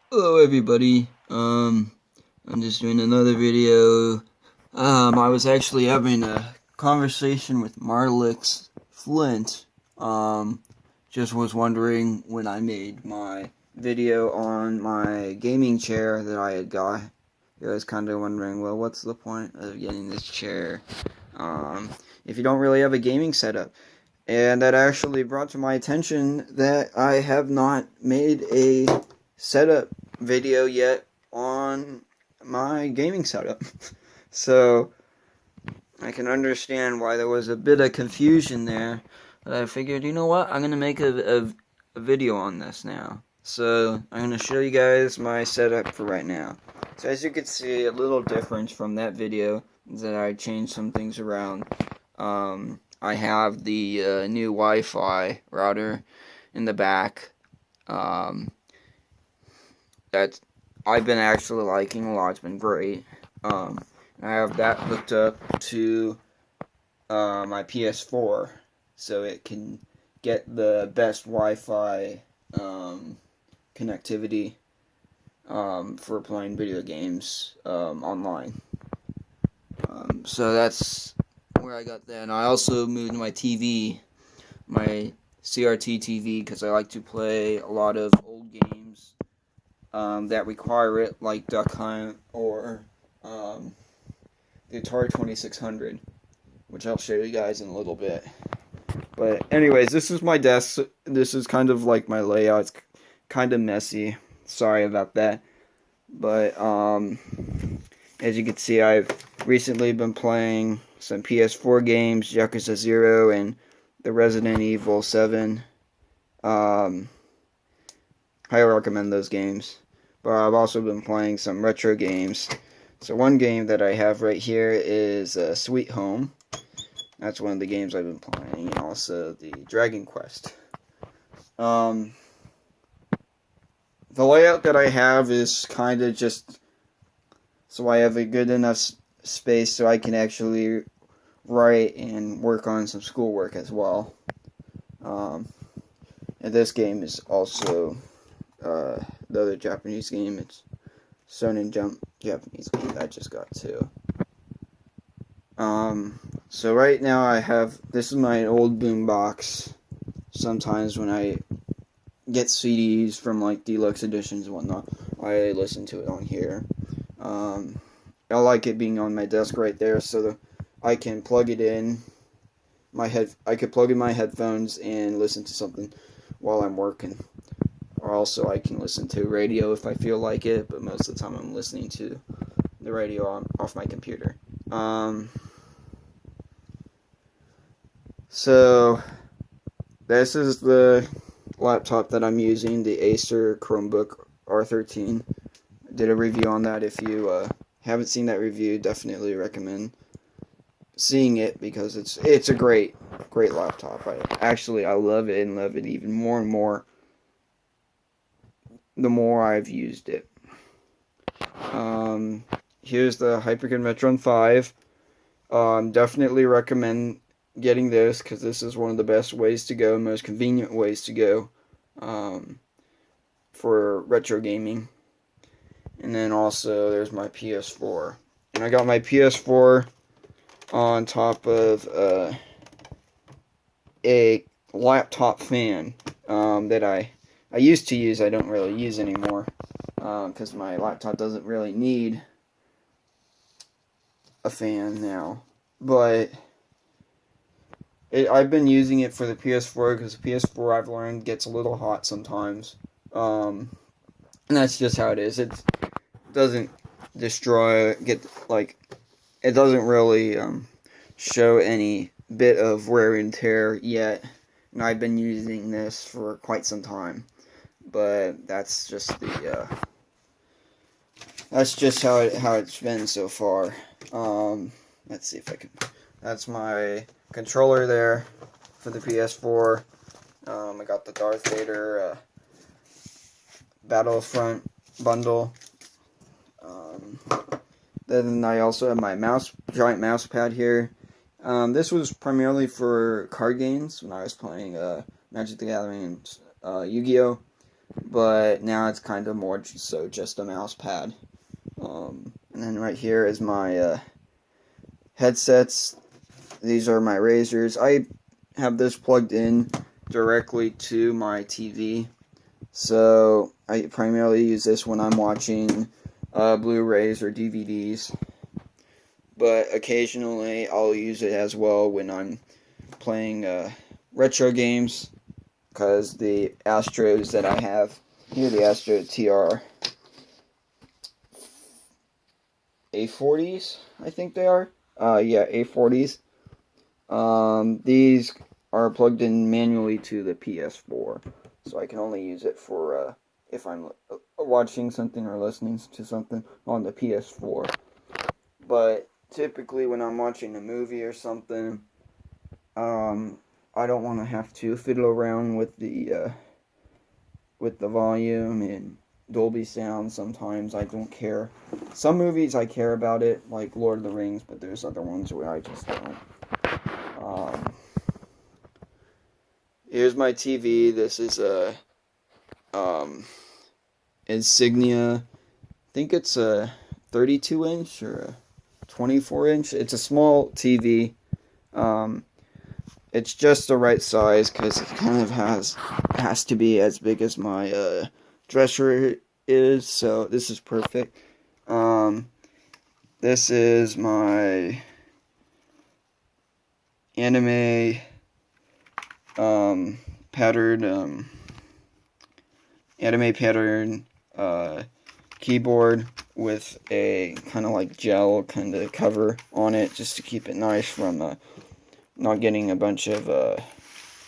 Hello everybody. I'm just doing another video. I was actually having a conversation with Marlix Flint. Just was wondering when I made my video on my gaming chair that I had got. I was kind of wondering, well, what's the point of getting this chair? If you don't really have a gaming setup. And that actually brought to my attention that I have not made a setup video yet on my gaming setup. So I can understand why there was a bit of confusion there. But I figured, you know what? I'm going to make a video on this now. So I'm going to show you guys my setup for right now. So as you can see, a little difference from that video is that I changed some things around. I have the new Wi-Fi router in the back. That I've been actually liking a lot. It's been great. I have that hooked up to my PS4, so it can get the best Wi-Fi connectivity for playing video games online. So that's where I got that. And I also moved my TV, my CRT TV, because I like to play a lot of old games that require it, like Duck Hunt or the Atari 2600, which I'll show you guys in a little bit. But anyways, this is my desk. This is kind of like my layout. It's kind of messy. Sorry about that. But as you can see, I've recently been playing some PS4 games, Yakuza 0 and the Resident Evil 7. Highly recommend those games. But I've also been playing some retro games. So one game that I have right here is Sweet Home. That's one of the games I've been playing. And also the Dragon Quest. The layout that I have is kind of just so I have a good enough space so I can actually write and work on some schoolwork as well. And this game is also the other Japanese game. It's Shonen Jump Japanese game that I just got too. So right now I have, this is my old boombox. Sometimes when I get CDs from like deluxe editions and whatnot, I listen to it on here. I like it being on my desk right there, so that I can plug it in. I could plug in my headphones and listen to something while I'm working. Or also I can listen to radio if I feel like it, but most of the time I'm listening to the radio off my computer. So this is the laptop that I'm using, the Acer Chromebook R13. I did a review on that. If you haven't seen that review, definitely recommend seeing it because it's a great laptop. I love it and love it even more and more the more I've used it. Here's the Hyperkin Metron 5. Definitely recommend getting this because this is one of the best ways to go, most convenient ways to go for retro gaming. And then also there's my PS4. And I got my PS4 on top of a laptop fan that I used to use. I don't really use anymore because my laptop doesn't really need a fan now. But I've been using it for the PS4 because the PS4 I've learned gets a little hot sometimes. And that's just how it is. It doesn't it doesn't really show any bit of wear and tear yet. And I've been using this for quite some time. But that's just how it's been so far. Let's see if I can. That's my controller there for the PS4. I got the Darth Vader Battlefront bundle. Then I also have my giant mouse pad here. This was primarily for card games when I was playing Magic the Gathering and Yu-Gi-Oh! but now it's kind of more so just a mouse pad. And then right here is my headsets. These are my Razers. I have this plugged in directly to my TV, so I primarily use this when I'm watching Blu-rays or DVDs, but occasionally I'll use it as well when I'm playing retro games, because the Astros that I have here, the Astro TR A40s, I think they are. Yeah, A40s. These are plugged in manually to the PS4, so I can only use it for if I'm watching something or listening to something on the PS4. But typically when I'm watching a movie or something, I don't want to have to fiddle around with the volume and Dolby sound. Sometimes I don't care. Some movies I care about it, like Lord of the Rings, but there's other ones where I just don't. Here's my TV. This is a Insignia. I think it's a 32-inch or a 24-inch. It's a small TV. It's just the right size because it kind of has to be as big as my dresser is. So this is perfect. This is my anime pattern keyboard with a kind of like gel kind of cover on it, just to keep it nice from not getting a bunch of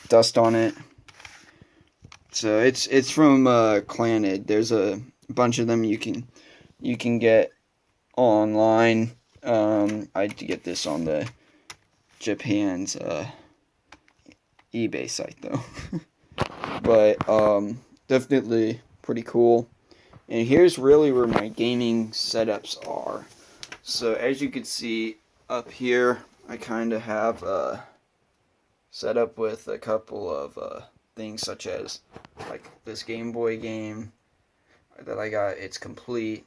dust on it. So it's from Clanid. There's a bunch of them you can get online. I had to get this on the Japan's eBay site though. But definitely pretty cool. And here's really where my gaming setups are. So as you can see up here, I kind of have set up with a couple of things, such as like this Game Boy game that I got. It's complete.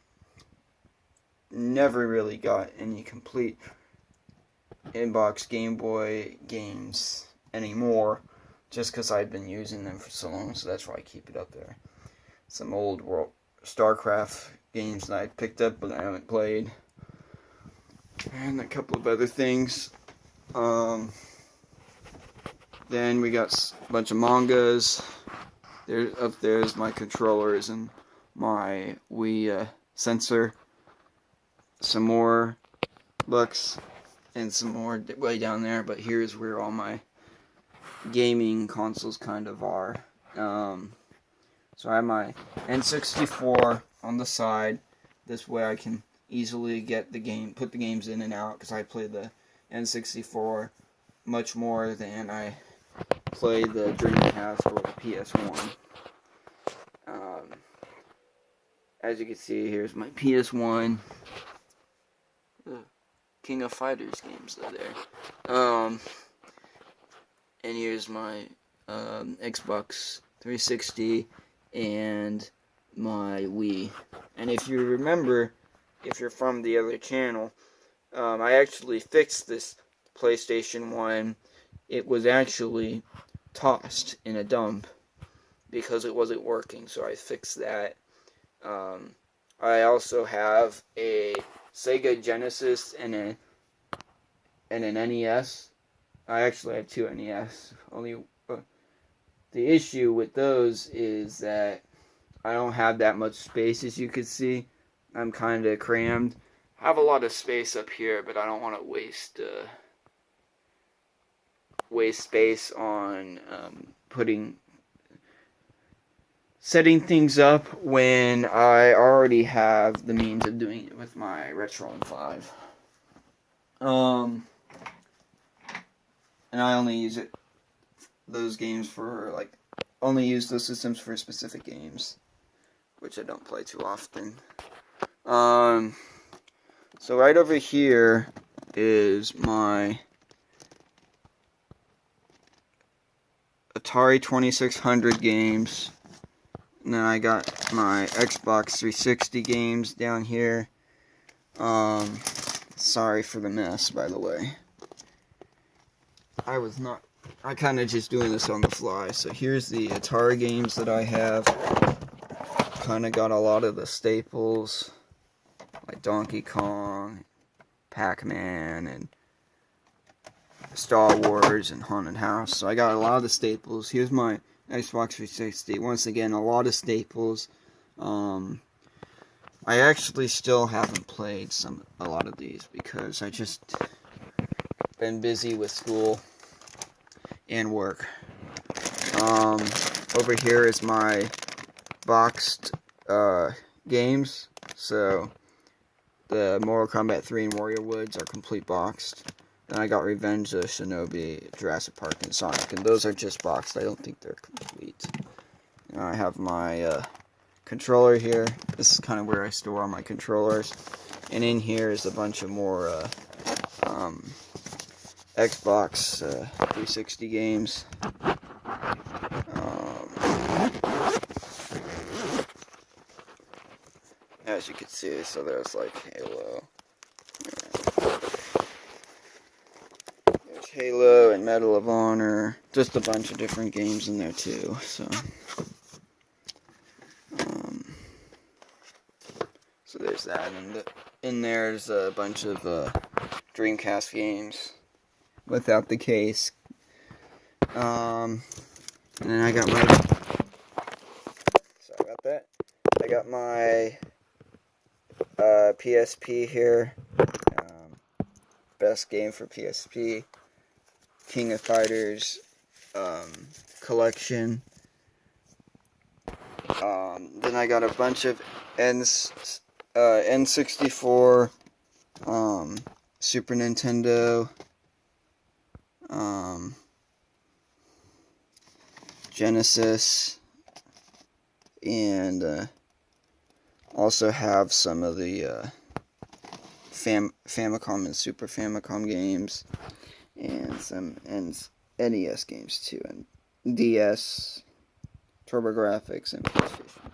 Never really got any complete inbox Game Boy games anymore, just because I've been using them for so long, so that's why I keep it up there. Some old StarCraft games that I picked up but I haven't played, and a couple of other things. Then we got a bunch of mangas. There's my controllers and my Wii sensor. Some more books and some more way down there, but here's where all my gaming consoles kind of are. So I have my N64 on the side. This way I can easily put the games in and out, because I play the N64 much more than I play the Dreamcast or the PS1. As you can see, here's my PS1. King of Fighters games are there. And here's my Xbox 360 and my Wii. And if you remember, if you're from the other channel, I actually fixed this PlayStation 1. It was actually tossed in a dump because it wasn't working, so I fixed that. I also have a Sega Genesis and an NES. I actually have two NES. The issue with those is that I don't have that much space, as you can see. I'm kind of crammed. I have a lot of space up here, but I don't want to waste space on setting things up when I already have the means of doing it with my Retron 5. And I only use those systems for specific games, which I don't play too often. So right over here is my Atari 2600 games. And then I got my Xbox 360 games down here. Sorry for the mess, by the way. I kind of just doing this on the fly. So here's the Atari games that I have. Kind of got a lot of the staples, like Donkey Kong, Pac-Man, and Star Wars, and Haunted House. So I got a lot of the staples. Here's my Xbox 360. Once again, a lot of staples. I actually still haven't played a lot of these because I just been busy with school and work. Over here is my boxed games. So the Mortal Kombat 3 and Warrior Woods are complete boxed. Then I got Revenge of the Shinobi, Jurassic Park, and Sonic, and those are just boxed. I don't think they're complete. And I have my controller here. This is kind of where I store all my controllers. And in here is a bunch of more Xbox 360 games. As you can see, so there's like Halo. There's Halo and Medal of Honor. Just a bunch of different games in there too. So there's that, and in there's a bunch of Dreamcast games without the case. And then I got my. Sorry about that. I got my PSP here. Best game for PSP. King of Fighters collection. Then I got a bunch of N64, Super Nintendo, Genesis, and also have some of the Famicom and Super Famicom games, and some NES games too, and DS, TurboGrafx, and PlayStation.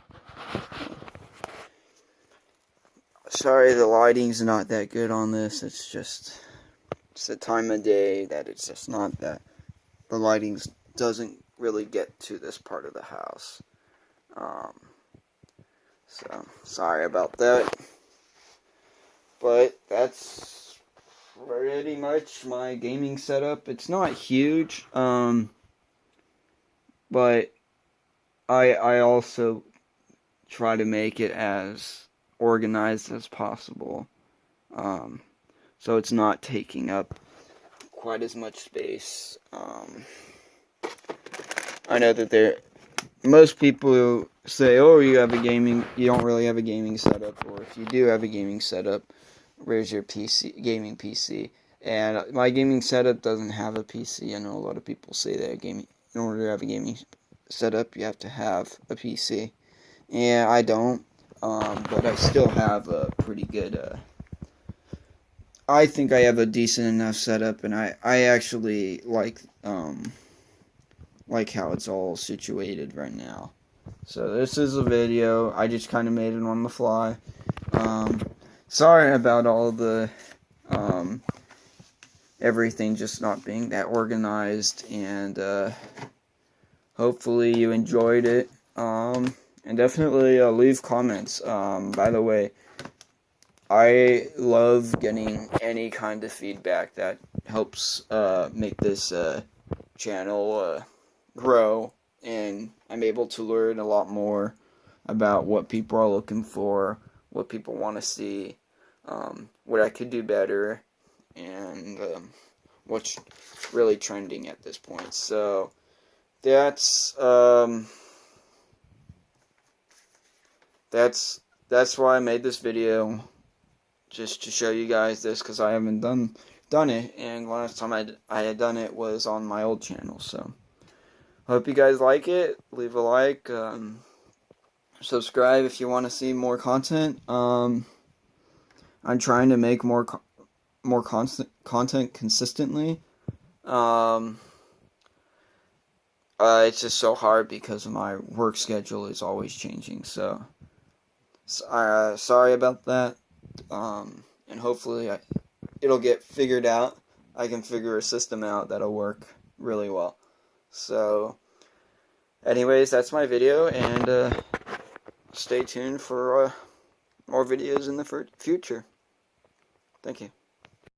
Sorry, the lighting's not that good on this. It's the time of day that it's just not that. The lighting doesn't really get to this part of the house. So, sorry about that. But that's pretty much my gaming setup. It's not huge, but I also try to make it as organized as possible, so it's not taking up quite as much space. I know that most people say, "Oh, you don't really have a gaming setup," or if you do have a gaming setup, where's your gaming PC? And my gaming setup doesn't have a PC. I know a lot of people say that in order to have a gaming setup, you have to have a PC. Yeah, I don't. But I still have a pretty good, I think I have a decent enough setup, and I actually like how it's all situated right now. So this is a video. I just kind of made it on the fly. Sorry about all the, everything just not being that organized, and, hopefully you enjoyed it. And definitely leave comments. By the way, I love getting any kind of feedback that helps make this channel grow, and I'm able to learn a lot more about what people are looking for, what people want to see, what I could do better, and what's really trending at this point. So that's why I made this video, just to show you guys this, because I haven't done it, and last time I had done it was on my old channel. So hope you guys like it. Leave a like, subscribe if you want to see more content. I'm trying to make more content consistently. It's just so hard because my work schedule is always changing. So, sorry about that. And hopefully it'll get figured out. I can figure a system out that'll work really well. So, anyways, that's my video, and stay tuned for more videos in the future. Thank you.